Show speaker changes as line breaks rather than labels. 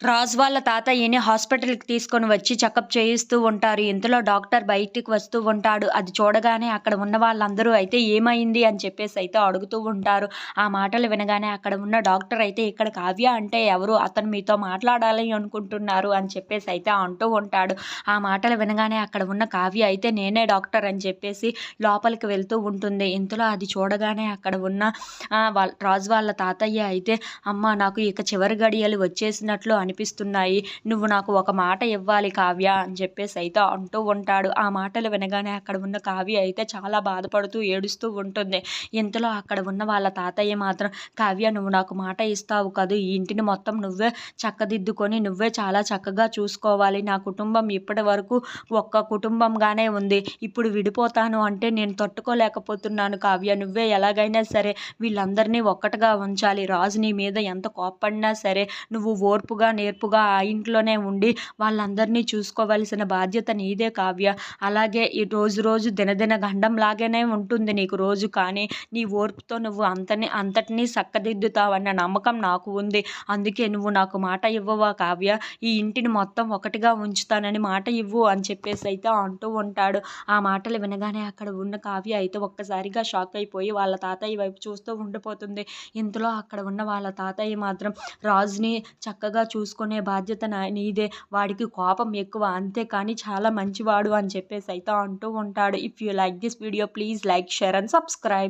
రాజు వాళ్ళ తాతయ్యని హాస్పిటల్‌కి తీసుకొని వచ్చి చెకప్ చేయిస్తూ ఉంటారు. ఇంతలో డాక్టర్ బయటికి వస్తూ ఉంటాడు. అది చూడగానే అక్కడ ఉన్న వాళ్ళందరూ అయితే ఏమైంది అని చెప్పేసైతే అడుగుతూ ఉంటారు. ఆ మాటలు వినగానే అక్కడ ఉన్న డాక్టర్ అయితే ఇక్కడ కావ్య అంటే ఎవరు? అతను మీతో మాట్లాడాలి అనుకుంటున్నారు అని చెప్పేసైతే అంటూ ఉంటాడు. ఆ మాటలు వినగానే అక్కడ ఉన్న కావ్య అయితే నేనే డాక్టర్ అని చెప్పేసి లోపలికి వెళ్తూ ఉంటుంది. ఇంతలో అది చూడగానే అక్కడ ఉన్న రాజు వాళ్ళ తాతయ్య అయితే అమ్మ నాకు ఇక చివరి గడియలు వచ్చేసినట్లు అనిపిస్తున్నాయి. నువ్వు నాకు ఒక మాట ఇవ్వాలి కావ్య అని చెప్పేసి అయితే అంటూ ఉంటాడు. ఆ మాటలు వినగానే అక్కడ ఉన్న కావ్య అయితే చాలా బాధపడుతూ ఏడుస్తూ ఉంటుంది. ఇంతలో అక్కడ ఉన్న వాళ్ళ తాతయ్య మాత్రం కావ్య నువ్వు నాకు మాట ఇస్తావు కదూ, ఈ ఇంటిని మొత్తం నువ్వే చక్కదిద్దుకొని నువ్వే చాలా చక్కగా చూసుకోవాలి. నా కుటుంబం ఇప్పటి వరకు ఒక్క కుటుంబంగానే ఉంది. ఇప్పుడు విడిపోతాను అంటే నేను తట్టుకోలేకపోతున్నాను కావ్య. నువ్వే ఎలాగైనా సరే వీళ్ళందరినీ ఒక్కటిగా ఉంచాలి. రాజు నీ మీద ఎంత కోప్పడినా సరే నువ్వు ఓర్పుగా నేర్పుగా ఆ ఇంట్లోనే ఉండి వాళ్ళందరినీ చూసుకోవలసిన బాధ్యత నీదే కావ్య. అలాగే ఈ రోజు రోజు దినదిన గండం లాగానే ఉంటుంది నీకు రోజు. కానీ నీ ఓర్పుతో నువ్వు అంతటినీ చక్కదిద్దుతావన్న నమ్మకం నాకు ఉంది. అందుకే నువ్వు నాకు మాట ఇవ్వవా కావ్య? ఈ ఇంటిని మొత్తం ఒకటిగా ఉంచుతానని మాట ఇవ్వు అని చెప్పేసి అయితే అంటూ ఉంటాడు. ఆ మాటలు వినగానే అక్కడ ఉన్న కావ్య అయితే ఒక్కసారిగా షాక్ అయిపోయి వాళ్ళ తాతయ్య వైపు చూస్తూ ఉండిపోతుంది. ఇంతలో అక్కడ ఉన్న వాళ్ళ తాతయ్య మాత్రం రాజుని చక్కగా చూసుకునే బాధ్యత నీదే. వాడికి కోపం ఎక్కువ అంతే కానీ చాలా మంచివాడు అని చెప్పేసి అయితే అంటూ ఉంటాడు. If you like this video please like, share and subscribe.